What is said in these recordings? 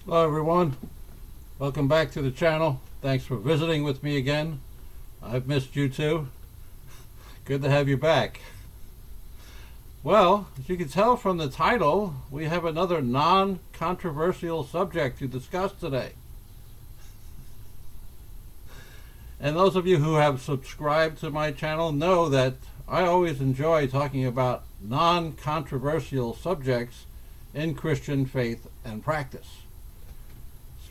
Hello everyone, welcome back to the channel. Thanks for visiting with me again. I've missed you too. Good to have you back. Well, as you can tell from the title, we have another non-controversial subject to discuss today. And those of you who have subscribed to my channel know that I always enjoy talking about non-controversial subjects in Christian faith and practice.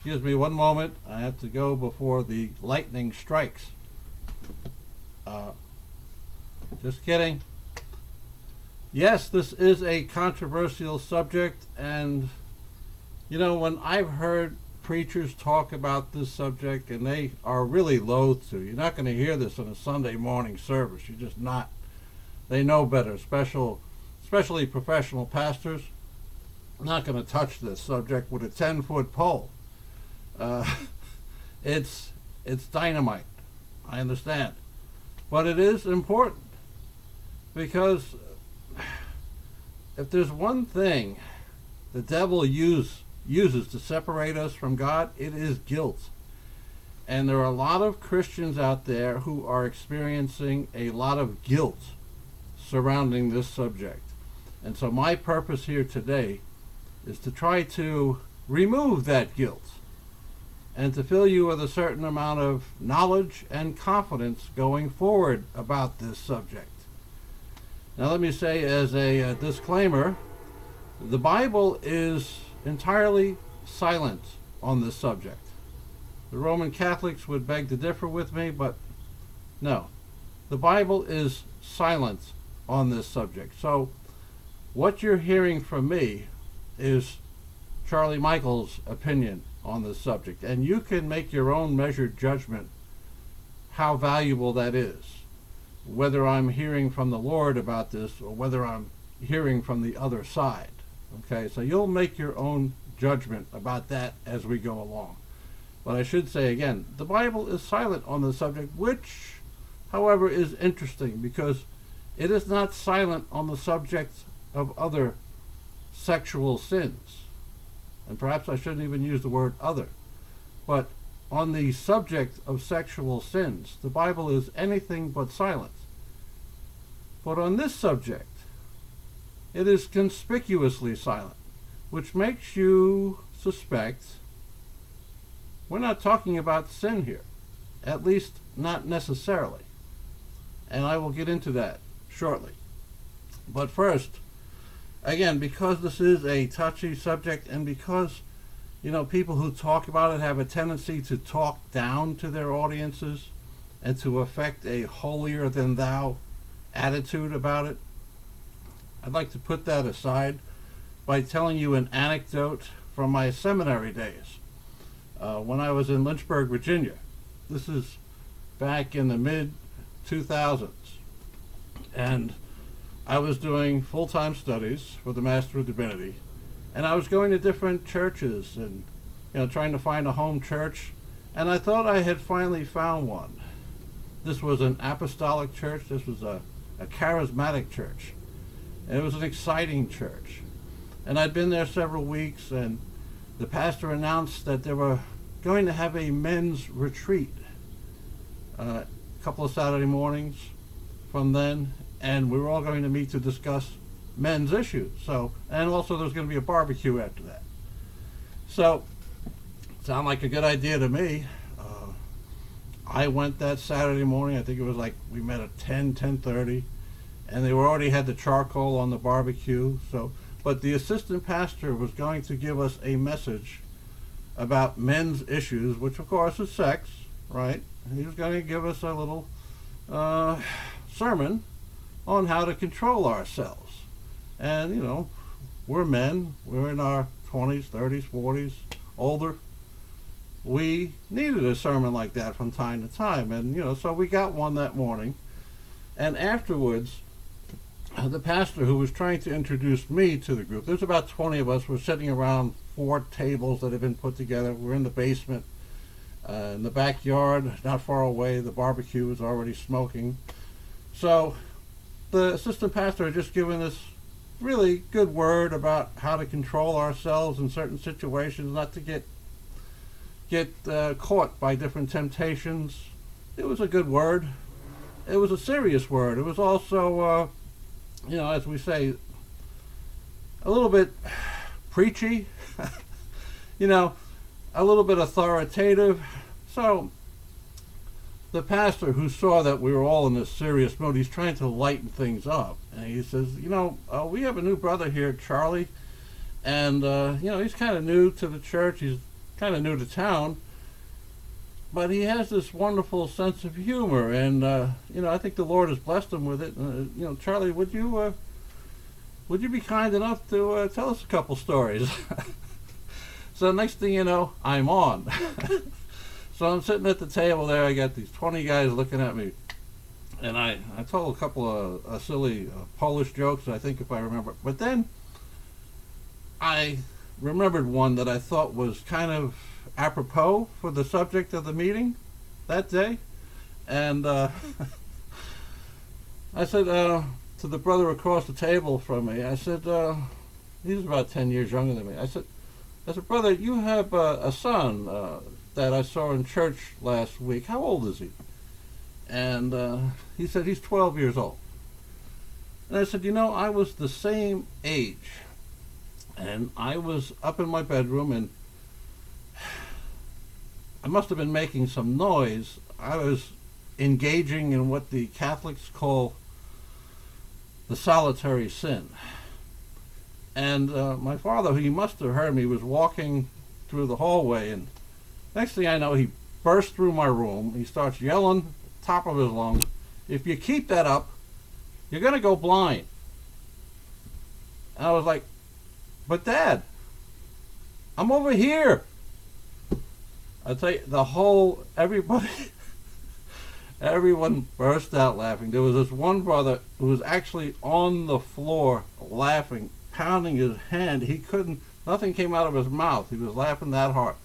Excuse me one moment, I have to go before the lightning strikes. Just kidding. Yes, this is a controversial subject, and you know, when I've heard preachers talk about this subject, and they are really loath to, you're not going to hear this in a Sunday morning service. You're just not. They know better, especially professional pastors. I'm not going to touch this subject with a 10-foot pole. It's dynamite. I understand, but it is important, because if there's one thing the devil uses to separate us from God, it is guilt. And there are a lot of Christians out there who are experiencing a lot of guilt surrounding this subject. And so my purpose here today is to try to remove that guilt and to fill you with a certain amount of knowledge and confidence going forward about this subject. Now let me say as a disclaimer, the Bible is entirely silent on this subject. The Roman Catholics would beg to differ with me, but no, the Bible is silent on this subject. So what you're hearing from me is Charlie Michael's opinion on this subject, and you can make your own measured judgment how valuable that is, whether I'm hearing from the Lord about this or whether I'm hearing from the other side. Okay, so you'll make your own judgment about that as we go along. But I should say again, the Bible is silent on the subject, which, however, is interesting, because it is not silent on the subject of other sexual sins. And perhaps I shouldn't even use the word other. But on the subject of sexual sins, the Bible is anything but silent. But on this subject, it is conspicuously silent, which makes you suspect we're not talking about sin here, at least not necessarily. And I will get into that shortly. But first, again, because this is a touchy subject, and because, you know, people who talk about it have a tendency to talk down to their audiences and to affect a holier-than-thou attitude about it, I'd like to put that aside by telling you an anecdote from my seminary days. When I was in Lynchburg, Virginia, this is back in the mid-2000s, and I was doing full-time studies for the Master of Divinity, and I was going to different churches and, you know, trying to find a home church, and I thought I had finally found one. This was an apostolic church. This was a charismatic church, and it was an exciting church. And I'd been there several weeks, and the pastor announced that they were going to have a men's retreat a couple of Saturday mornings from then, and we were all going to meet to discuss men's issues. So, and also there was going to be a barbecue after that. So, sounded like a good idea to me. I went that Saturday morning. I think it was like we met at 10:30, and they already had the charcoal on the barbecue. So, but the assistant pastor was going to give us a message about men's issues, which of course is sex, right? He was going to give us a little sermon on how to control ourselves. And, you know, we're men, we're in our 20s, 30s, 40s, older. We needed a sermon like that from time to time. And, you know, so we got one that morning. And afterwards, the pastor who was trying to introduce me to the group, there's about 20 of us, were sitting around 4 tables that had been put together. We're in the basement. In the backyard, not far away, the barbecue was already smoking. So the assistant pastor had just given this really good word about how to control ourselves in certain situations, not to get caught by different temptations. It was a good word. It was a serious word. It was also, as we say, a little bit preachy, a little bit authoritative. So the pastor, who saw that we were all in this serious mode, he's trying to lighten things up. And he says, we have a new brother here, Charlie, and, he's kind of new to the church. He's kind of new to town. But he has this wonderful sense of humor, and, I think the Lord has blessed him with it. Charlie, would you be kind enough to tell us a couple stories? So next thing you know, I'm on. So I'm sitting at the table there. I got these 20 guys looking at me. And I told a couple of silly Polish jokes, I think, if I remember. But then I remembered one that I thought was kind of apropos for the subject of the meeting that day. And I said to the brother across the table from me, I said, he was about 10 years younger than me. I said, brother, you have a son that I saw in church last week. How old is he? And he said, he's 12 years old. And I said, I was the same age. And I was up in my bedroom, and I must have been making some noise. I was engaging in what the Catholics call the solitary sin. And my father, who you must have heard me, was walking through the hallway, and next thing I know, he burst through my room. He starts yelling, top of his lungs, if you keep that up, you're going to go blind. And I was like, but Dad, I'm over here. I tell you, everyone burst out laughing. There was this one brother who was actually on the floor laughing, pounding his hand. Nothing came out of his mouth. He was laughing that hard.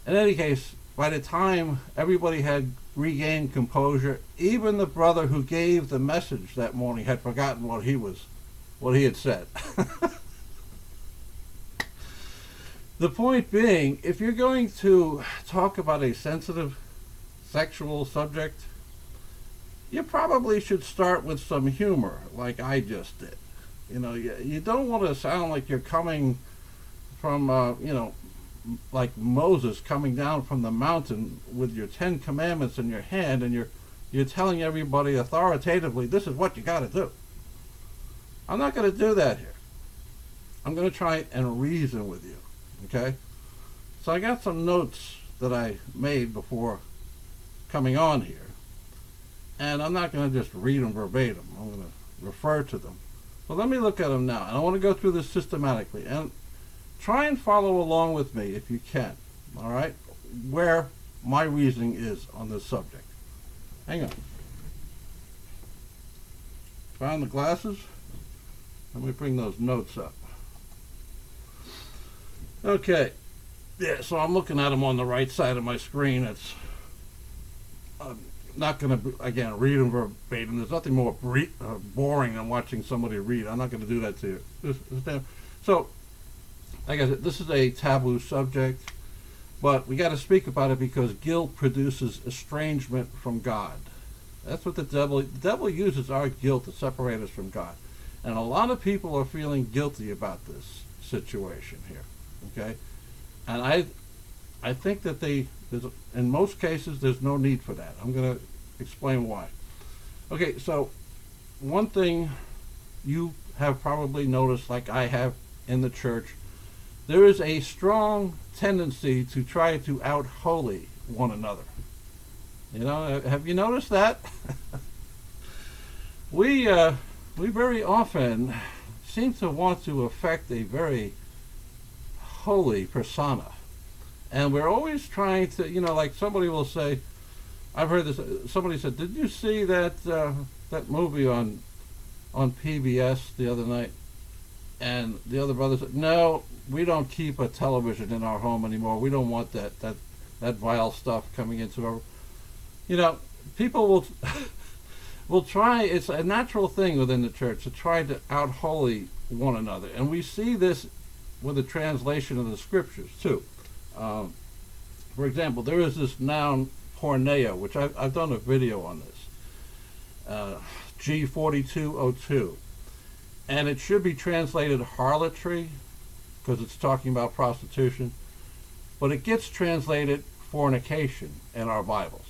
In any case, by the time everybody had regained composure, even the brother who gave the message that morning had forgotten what he had said. The point being, if you're going to talk about a sensitive sexual subject, you probably should start with some humor, like I just did. You don't want to sound like you're coming from, like Moses coming down from the mountain with your 10 commandments in your hand, and you're telling everybody authoritatively, this is what you got to do. I'm not going to do that here. I'm going to try and reason with you, okay? So I got some notes that I made before coming on here, and I'm not going to just read them verbatim. I'm going to refer to them. So let me look at them now, and I want to go through this systematically, and try and follow along with me if you can, all right, where my reasoning is on this subject. Hang on. Found the glasses? Let me bring those notes up. Okay. Yeah, so I'm looking at them on the right side of my screen. I'm not going to, again, read them verbatim. There's nothing more boring than watching somebody read. I'm not going to do that to you. So, like I said, this is a taboo subject, but we got to speak about it because guilt produces estrangement from God. That's what the devil uses our guilt to separate us from God. And a lot of people are feeling guilty about this situation here, okay? And I think that in most cases, there's no need for that. I'm going to explain why. Okay, so one thing you have probably noticed, like I have in the church, there is a strong tendency to try to out-holy one another. Have you noticed that? We very often seem to want to affect a very holy persona. And we're always trying to, like somebody will say, I've heard this, somebody said, did you see that movie on PBS the other night? And the other brother said, no, we don't keep a television in our home anymore. We don't want that vile stuff coming into our... People will try, it's a natural thing within the church to try to out-holy one another. And we see this with the translation of the scriptures, too. For example, there is this noun, porneia, which I've done a video on this. G4202. And it should be translated harlotry, because it's talking about prostitution. But it gets translated fornication in our Bibles.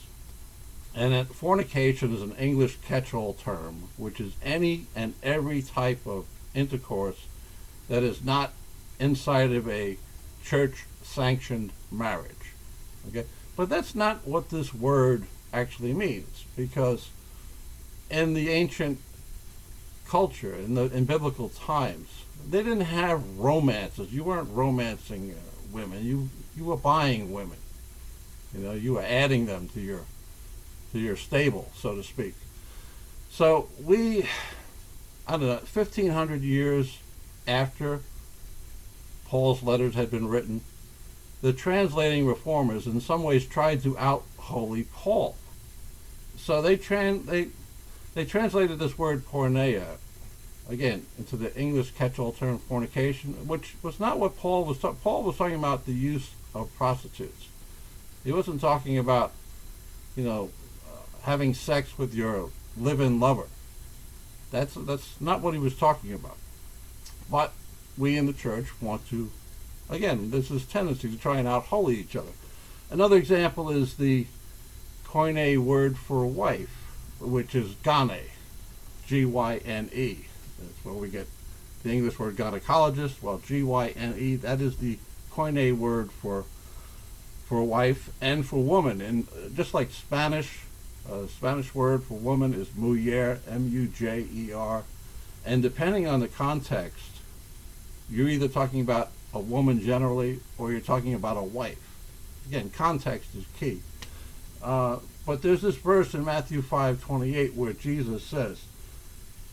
And that fornication is an English catch-all term, which is any and every type of intercourse that is not inside of a church-sanctioned marriage. Okay? But that's not what this word actually means, because in the ancient culture, in biblical times, they didn't have romances. You weren't romancing women. You were buying women. You know, you were adding them to your stable, so to speak. So we, I don't know, 1,500 years after Paul's letters had been written, the translating reformers in some ways tried to out-holy Paul. So they translated this word porneia, again, into the English catch-all term fornication, which was not what Paul was talking. Paul was talking about the use of prostitutes. He wasn't talking about, having sex with your live-in lover. That's not what he was talking about. But we in the church want to, again, there's this tendency to try and out-holy each other. Another example is the Koine word for wife, which is gane, G-Y-N-E. That's where we get the English word gynecologist. Well, G-Y-N-E, that is the Koine word for wife and for woman. And just like Spanish word for woman is mujer, M-U-J-E-R. And depending on the context, you're either talking about a woman generally or you're talking about a wife. Again, context is key. But there's this verse in Matthew 5:28 where Jesus says,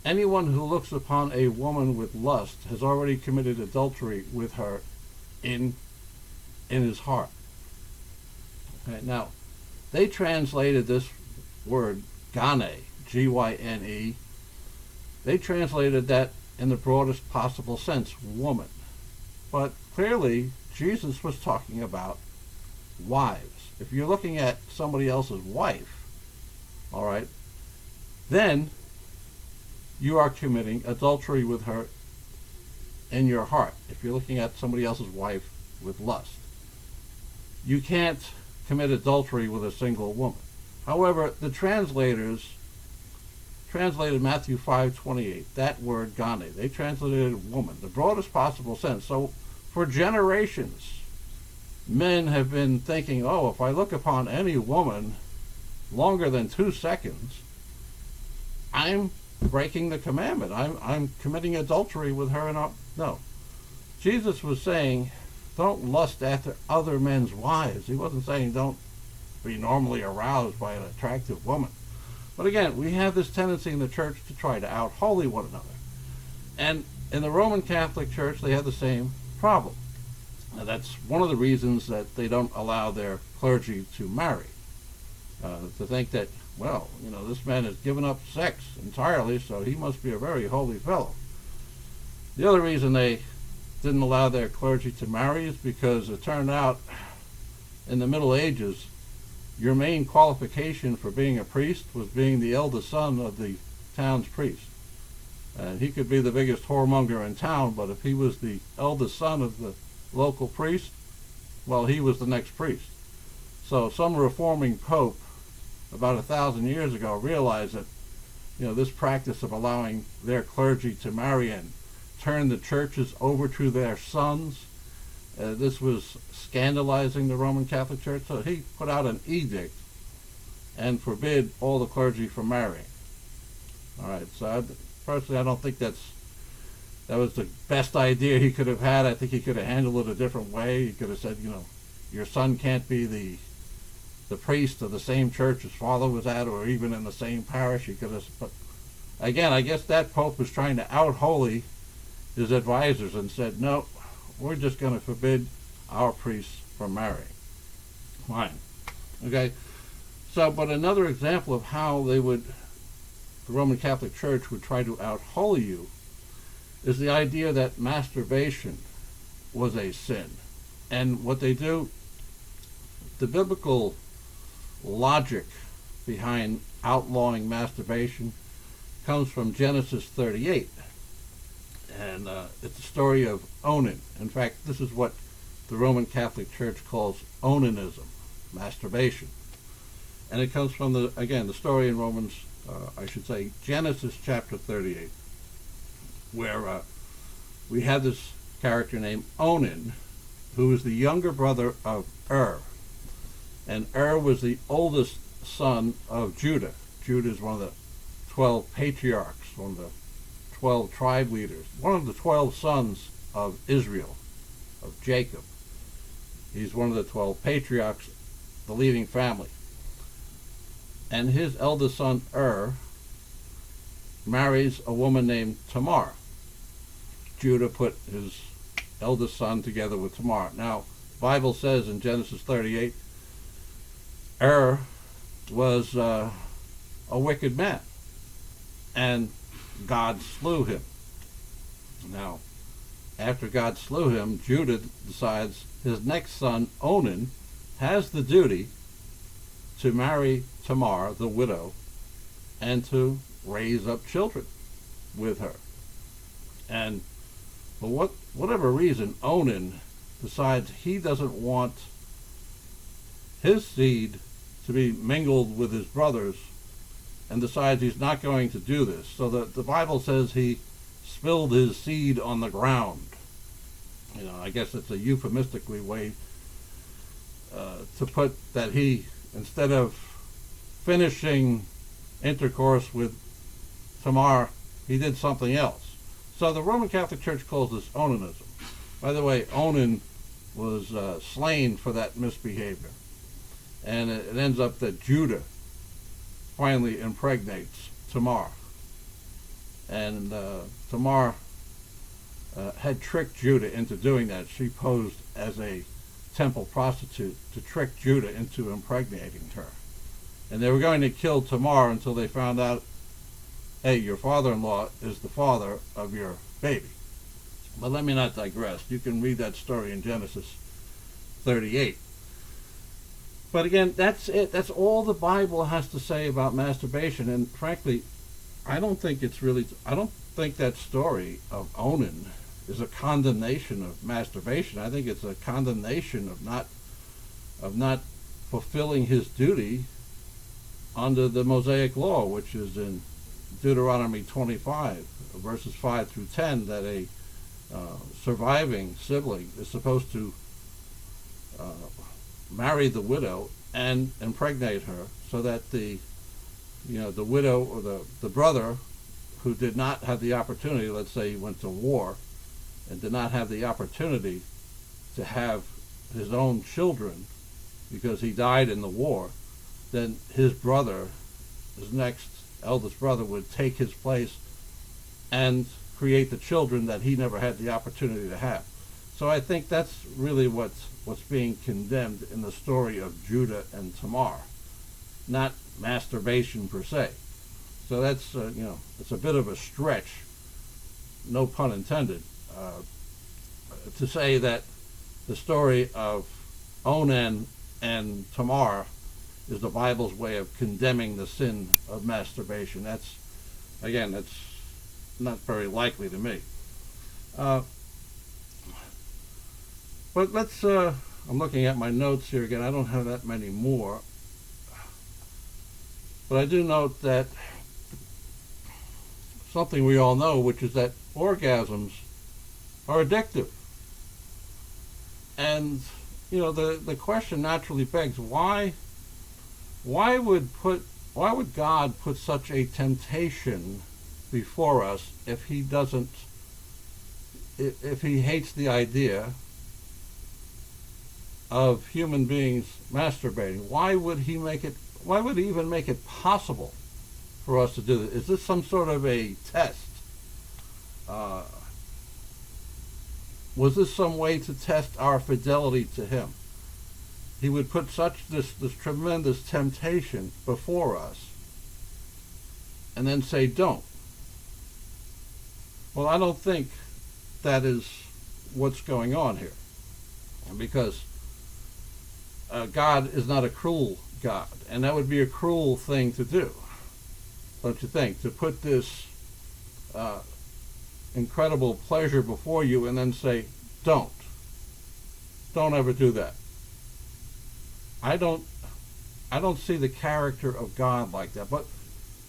anyone who looks upon a woman with lust has already committed adultery with her in his heart. Okay, now, they translated this word, gane, G-Y-N-E, they translated that in the broadest possible sense, woman. But clearly, Jesus was talking about wives. If you're looking at somebody else's wife, all right, then you are committing adultery with her in your heart. If you're looking at somebody else's wife with lust, you can't commit adultery with a single woman. However, the translators translated Matthew 5:28, that word gane. They translated it woman, the broadest possible sense. So for generations, men have been thinking, oh, if I look upon any woman longer than 2 seconds, I'm breaking the commandment. I'm committing adultery with her. No. Jesus was saying, don't lust after other men's wives. He wasn't saying don't be normally aroused by an attractive woman. But again, we have this tendency in the church to try to out-holy one another. And in the Roman Catholic Church, they have the same problem. Now, that's one of the reasons that they don't allow their clergy to marry. To think that, well, this man has given up sex entirely, so he must be a very holy fellow. The other reason they didn't allow their clergy to marry is because it turned out in the Middle Ages, your main qualification for being a priest was being the eldest son of the town's priest. And he could be the biggest whoremonger in town, but if he was the eldest son of the local priest, well, he was the next priest. So some reforming pope about 1,000 years ago realized that, this practice of allowing their clergy to marry and turn the churches over to their sons, this was scandalizing the Roman Catholic Church. So he put out an edict and forbid all the clergy from marrying. All right, so personally, I don't think that was the best idea he could have had. I think he could have handled it a different way. He could have said, your son can't be the priest of the same church his father was at, or even in the same parish. He could have. But again, I guess that pope was trying to out-holy his advisors and said, no, we're just going to forbid our priests from marrying. Fine. Okay. So, but another example of how they would the Roman Catholic Church would try to out-holy you is the idea that masturbation was a sin. And what they do, the biblical logic behind outlawing masturbation comes from Genesis 38. And it's the story of Onan. In fact, this is what the Roman Catholic Church calls onanism, masturbation. And it comes from, the story in Genesis chapter 38, where we have this character named Onan, who is the younger brother of And was the oldest son of Judah. Judah is one of the 12 patriarchs, one of the 12 tribe leaders, one of the 12 sons of Israel, of Jacob. He's one of the 12 patriarchs, the leading family. And his eldest son, marries a woman named Tamar. Judah put his eldest son together with Tamar. Now, the Bible says in Genesis 38, was a wicked man, and God slew him. Now, after God slew him, Judah decides his next son, Onan, has the duty to marry Tamar, the widow, and to raise up children with her. And for whatever reason, Onan decides he doesn't want his seed to be mingled with his brothers, and decides he's not going to do this. So the Bible says he spilled his seed on the ground. I guess it's a euphemistically way to put that he, instead of finishing intercourse with Tamar, he did something else. So the Roman Catholic Church calls this onanism. By the way, Onan was slain for that misbehavior. And it ends up that Judah finally impregnates Tamar. And Tamar had tricked Judah into doing that. She posed as a temple prostitute to trick Judah into impregnating her. And they were going to kill Tamar until they found out, hey, your father-in-law is the father of your baby. But let me not digress. You can read that story in Genesis 38. But again, that's it. That's all the Bible has to say about masturbation. And frankly, I don't think that story of Onan is a condemnation of masturbation. I think it's a condemnation of not fulfilling his duty under the Mosaic law, which is in Deuteronomy 25, verses 5 through 10, that a surviving sibling is supposed to marry the widow and impregnate her, so that the widow or the brother who did not have the opportunity, let's say he went to war and did not have the opportunity to have his own children because he died in the war, then his brother, his next eldest brother, would take his place and create the children that he never had the opportunity to have. So I think that's really what's being condemned in the story of Judah and Tamar, not masturbation per se. So that's it's a bit of a stretch, no pun intended, to say that the story of Onan and Tamar is the Bible's way of condemning the sin of masturbation. That's not very likely to me. But let's, I'm looking at my notes here again. I don't have that many more. But I do note that something we all know, which is that orgasms are addictive. And, the question naturally begs, why would God put such a temptation before us if he hates the idea of human beings masturbating? Why would he even make it possible for us to do this? Is this some sort of a test? Was this some way to test our fidelity to him? He would put this tremendous temptation before us and then say don't. Well, I don't think that is what's going on here, because God is not a cruel God, and that would be a cruel thing to do, don't you think? To put this incredible pleasure before you and then say, don't ever do that. I don't see the character of God like that. But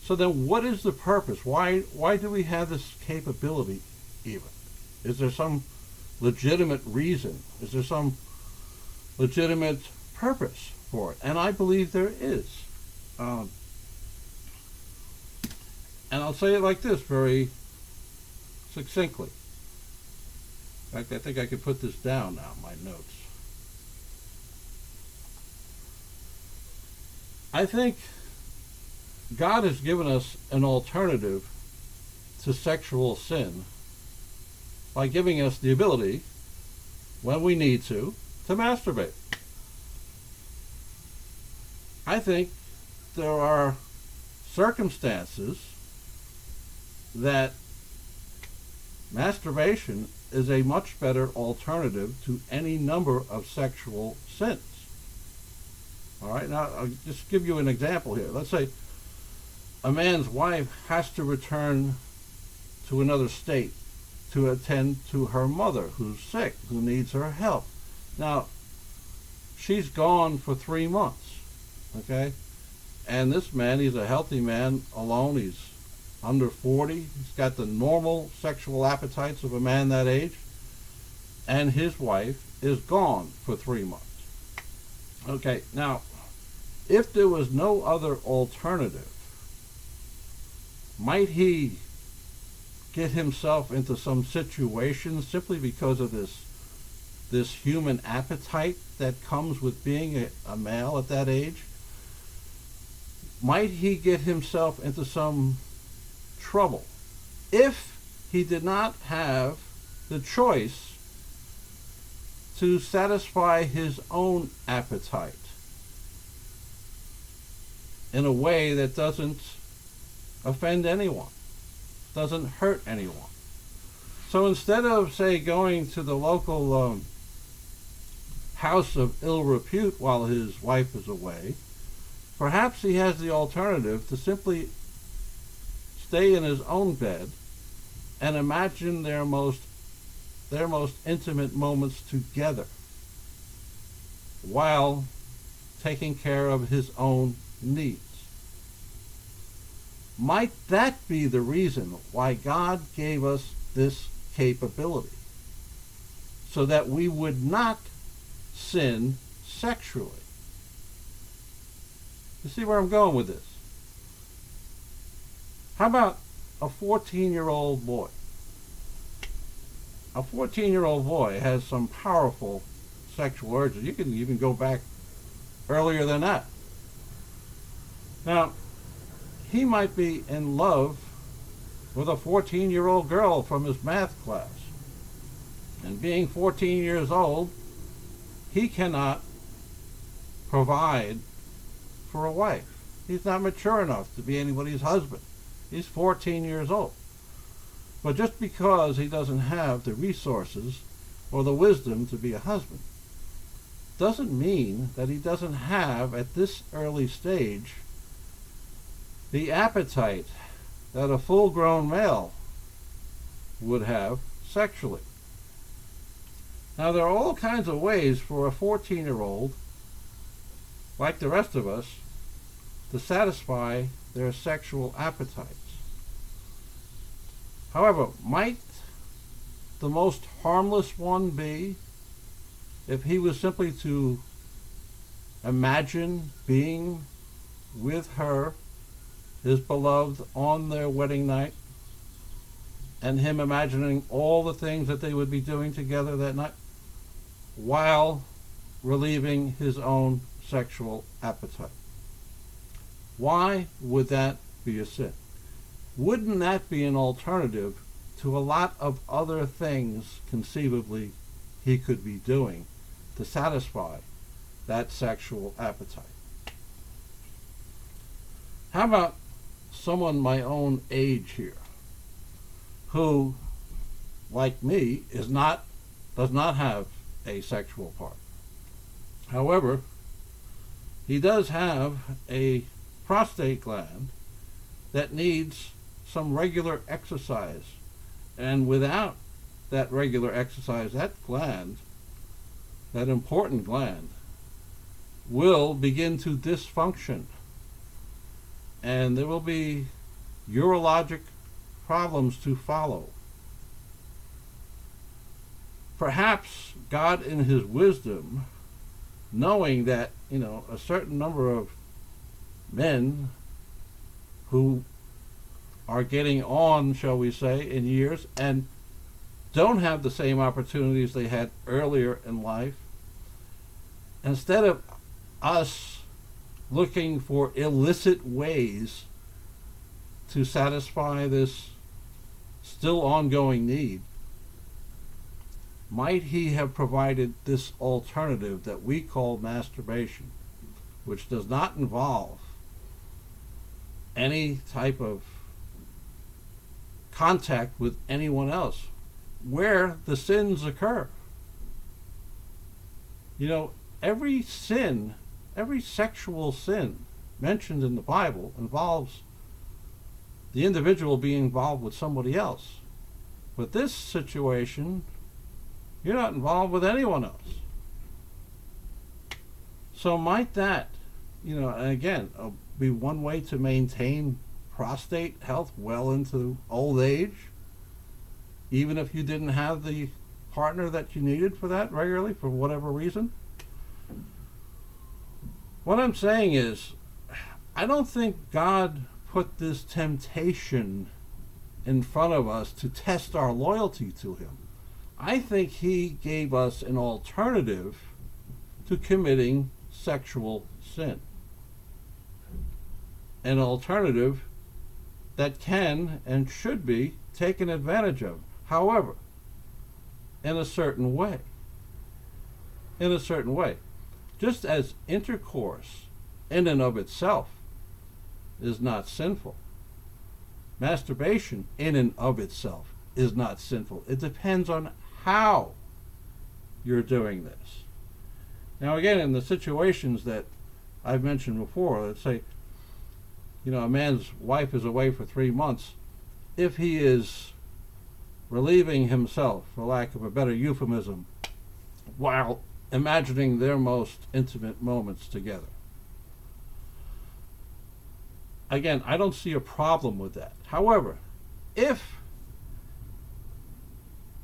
so then, what is the purpose? Why do we have this capability even? Is there some legitimate reason? Is there some legitimate purpose for it? And I believe there is. And I'll say it like this, very succinctly. In fact, I think I could put this down now in my notes. I think God has given us an alternative to sexual sin by giving us the ability, when we need to masturbate. I think there are circumstances that masturbation is a much better alternative to any number of sexual sins. All right, now I'll just give you an example here. Let's say a man's wife has to return to another state to attend to her mother who's sick, who needs her help. Now, she's gone for 3 months, okay? And this man, he's a healthy man, alone. He's under 40. He's got the normal sexual appetites of a man that age. And his wife is gone for 3 months. Okay, now, if there was no other alternative, might he get himself into some situation simply because of this human appetite that comes with being a male at that age? Might he get himself into some trouble if he did not have the choice to satisfy his own appetite in a way that doesn't offend anyone, doesn't hurt anyone? So instead of, say, going to the local house of ill repute while his wife is away, perhaps he has the alternative to simply stay in his own bed and imagine their most intimate moments together while taking care of his own needs. Might that be the reason why God gave us this capability? So that we would not sin sexually. You see where I'm going with this? How about a 14-year-old boy? A 14-year-old boy has some powerful sexual urges. You can even go back earlier than that. Now, he might be in love with a 14-year-old girl from his math class. And being 14 years old, he cannot provide for a wife. He's not mature enough to be anybody's husband. He's 14 years old. But just because he doesn't have the resources or the wisdom to be a husband doesn't mean that he doesn't have, at this early stage, the appetite that a full-grown male would have sexually. Now, there are all kinds of ways for a 14-year-old, like the rest of us, to satisfy their sexual appetites. However, might the most harmless one be if he was simply to imagine being with her, his beloved, on their wedding night, and him imagining all the things that they would be doing together that night while relieving his own sexual appetite? Why would that be a sin? Wouldn't that be an alternative to a lot of other things conceivably he could be doing to satisfy that sexual appetite? How about someone my own age here who, like me, does not have a sexual part. However, he does have a prostate gland that needs some regular exercise. And without that regular exercise, that gland, that important gland, will begin to dysfunction. And there will be urologic problems to follow. Perhaps God in his wisdom, knowing that, a certain number of men who are getting on, shall we say, in years and don't have the same opportunities they had earlier in life, instead of us looking for illicit ways to satisfy this still ongoing need, might he have provided this alternative that we call masturbation, which does not involve any type of contact with anyone else, where the sins occur. Every sin, every sexual sin mentioned in the Bible involves the individual being involved with somebody else. But this situation, you're not involved with anyone else. So might that, and again, be one way to maintain prostate health well into old age, even if you didn't have the partner that you needed for that regularly, for whatever reason? What I'm saying is, I don't think God put this temptation in front of us to test our loyalty to him. I think he gave us an alternative to committing sexual sin. An alternative that can and should be taken advantage of. However, in a certain way. In a certain way. Just as intercourse in and of itself is not sinful, masturbation in and of itself is not sinful. It depends on how you're doing this. Now again, in the situations that I've mentioned before, let's say, a man's wife is away for 3 months. If he is relieving himself, for lack of a better euphemism, while imagining their most intimate moments together, again, I don't see a problem with that. However, if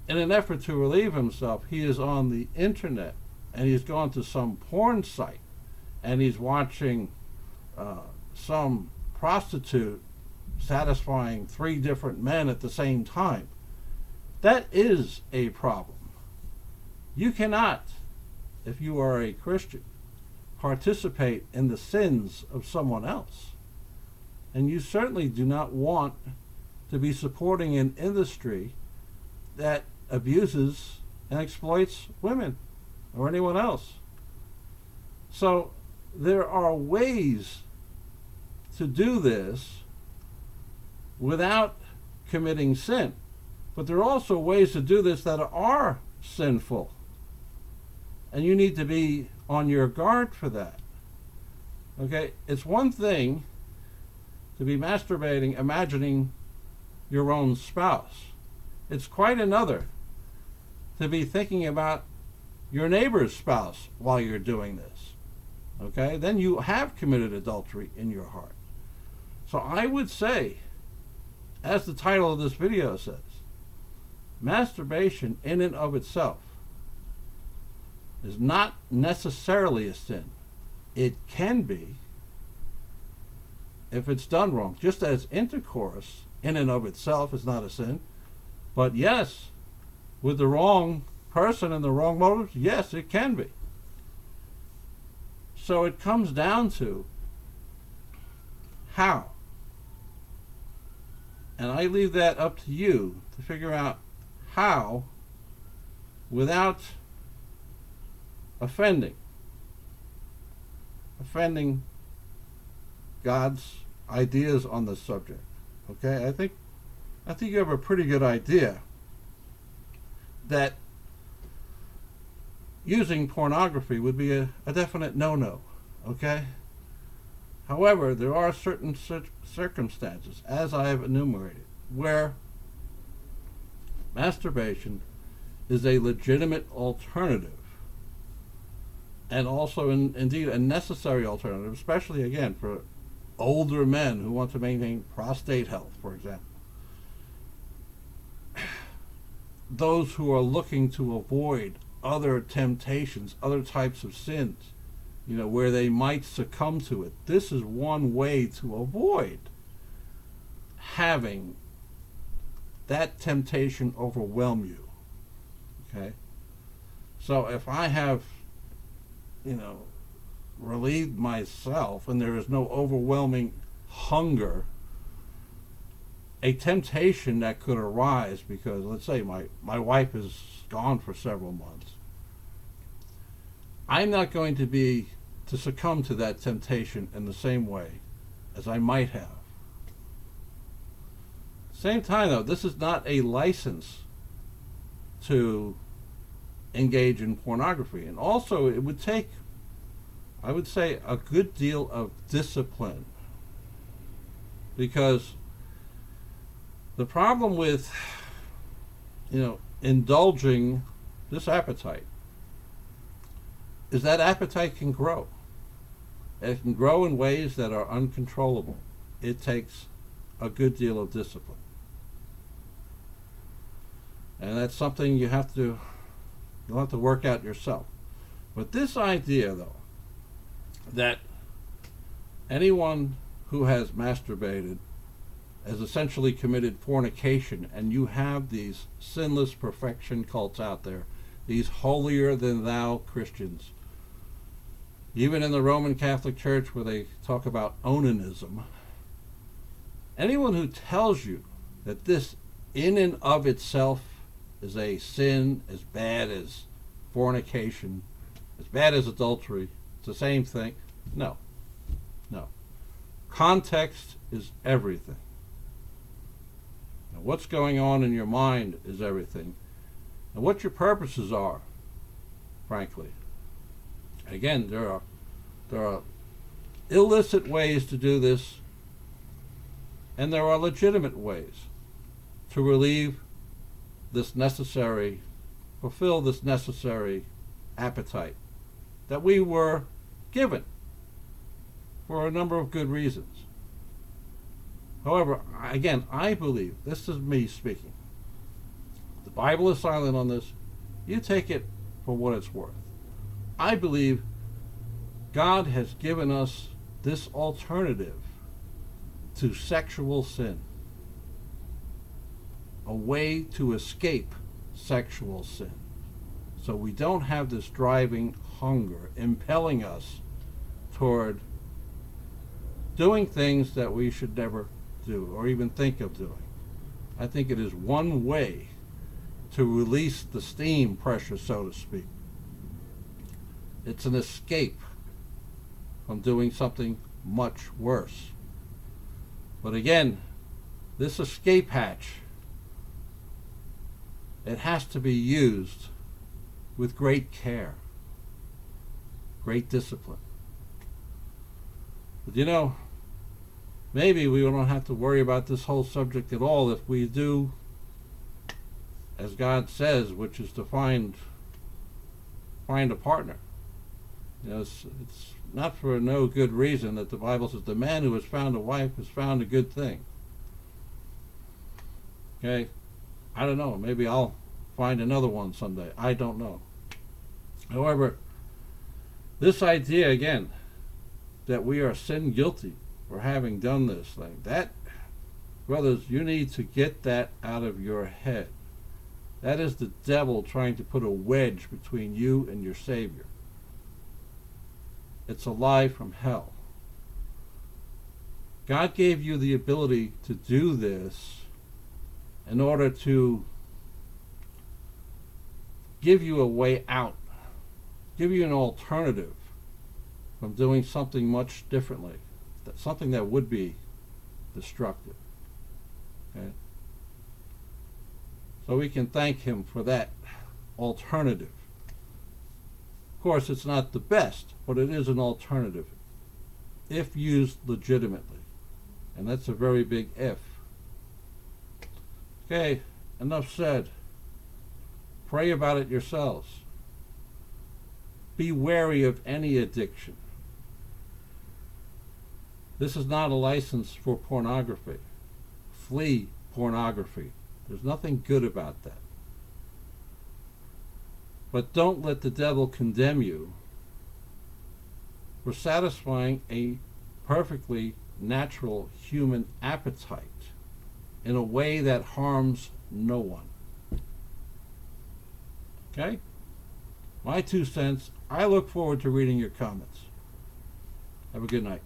in an effort to relieve himself, he is on the internet and he's gone to some porn site and he's watching some prostitute satisfying 3 different men at the same time, that is a problem. You cannot, if you are a Christian, participate in the sins of someone else. And you certainly do not want to be supporting an industry that abuses and exploits women or anyone else. So there are ways to do this without committing sin. But there are also ways to do this that are sinful. And you need to be on your guard for that. Okay? It's one thing to be masturbating, imagining your own spouse. It's quite another to be thinking about your neighbor's spouse while you're doing this. Okay? Then you have committed adultery in your heart. So I would say, as the title of this video says, masturbation in and of itself is not necessarily a sin. It can be if it's done wrong. Just as intercourse in and of itself is not a sin. But yes, with the wrong person and the wrong motives, yes, it can be. So it comes down to how. And I leave that up to you to figure out how without offending God's ideas on the subject. Okay, I think you have a pretty good idea that using pornography would be a definite no-no. Okay. However, there are certain circumstances, as I have enumerated, where masturbation is a legitimate alternative, and also indeed a necessary alternative, especially again for older men who want to maintain prostate health, for example. Those who are looking to avoid other temptations, other types of sins, where they might succumb to it. This is one way to avoid having that temptation overwhelm you. Okay? So if I have, relieved myself and there is no overwhelming hunger, a temptation that could arise because, let's say, my wife is gone for several months, I'm not going to succumb to that temptation in the same way as I might have. Same time, though, this is not a license to engage in pornography. And also, it would take, I would say, a good deal of discipline. Because the problem with, indulging this appetite is that appetite can grow. It can grow in ways that are uncontrollable. It takes a good deal of discipline. And that's something you'll have to work out yourself. But this idea, though, that anyone who has masturbated has essentially committed fornication, and you have these sinless perfection cults out there, these holier-than-thou Christians, even in the Roman Catholic Church where they talk about onanism. Anyone who tells you that this in and of itself is a sin as bad as fornication, as bad as adultery, it's the same thing. No. Context is everything. Now, what's going on in your mind is everything. And what your purposes are, frankly. Again, there are illicit ways to do this, and there are legitimate ways to fulfill this necessary appetite that we were given for a number of good reasons. However, again, I believe, this is me speaking, the Bible is silent on this. You take it for what it's worth. I believe God has given us this alternative to sexual sin, a way to escape sexual sin, so we don't have this driving hunger impelling us toward doing things that we should never do or even think of doing. I think it is one way to release the steam pressure, so to speak. It's an escape from doing something much worse. But again, this escape hatch, it has to be used with great care, great discipline. But maybe we don't have to worry about this whole subject at all if we do as God says, which is to find a partner. It's not for no good reason that the Bible says the man who has found a wife has found a good thing. Okay? I don't know. Maybe I'll find another one someday. I don't know. However, this idea, again, that we are sin guilty for having done this thing, that, brothers, you need to get that out of your head. That is the devil trying to put a wedge between you and your Savior. It's a lie from hell. God gave you the ability to do this in order to give you a way out, give you an alternative from doing something much differently, something that would be destructive. Okay? So we can thank him for that alternative. Of course, it's not the best, but it is an alternative if used legitimately. And that's a very big if. Okay, enough said. Pray about it yourselves. Be wary of any addiction. This is not a license for pornography. Flee pornography. There's nothing good about that. But don't let the devil condemn you for satisfying a perfectly natural human appetite in a way that harms no one. Okay? My 2 cents. I look forward to reading your comments. Have a good night.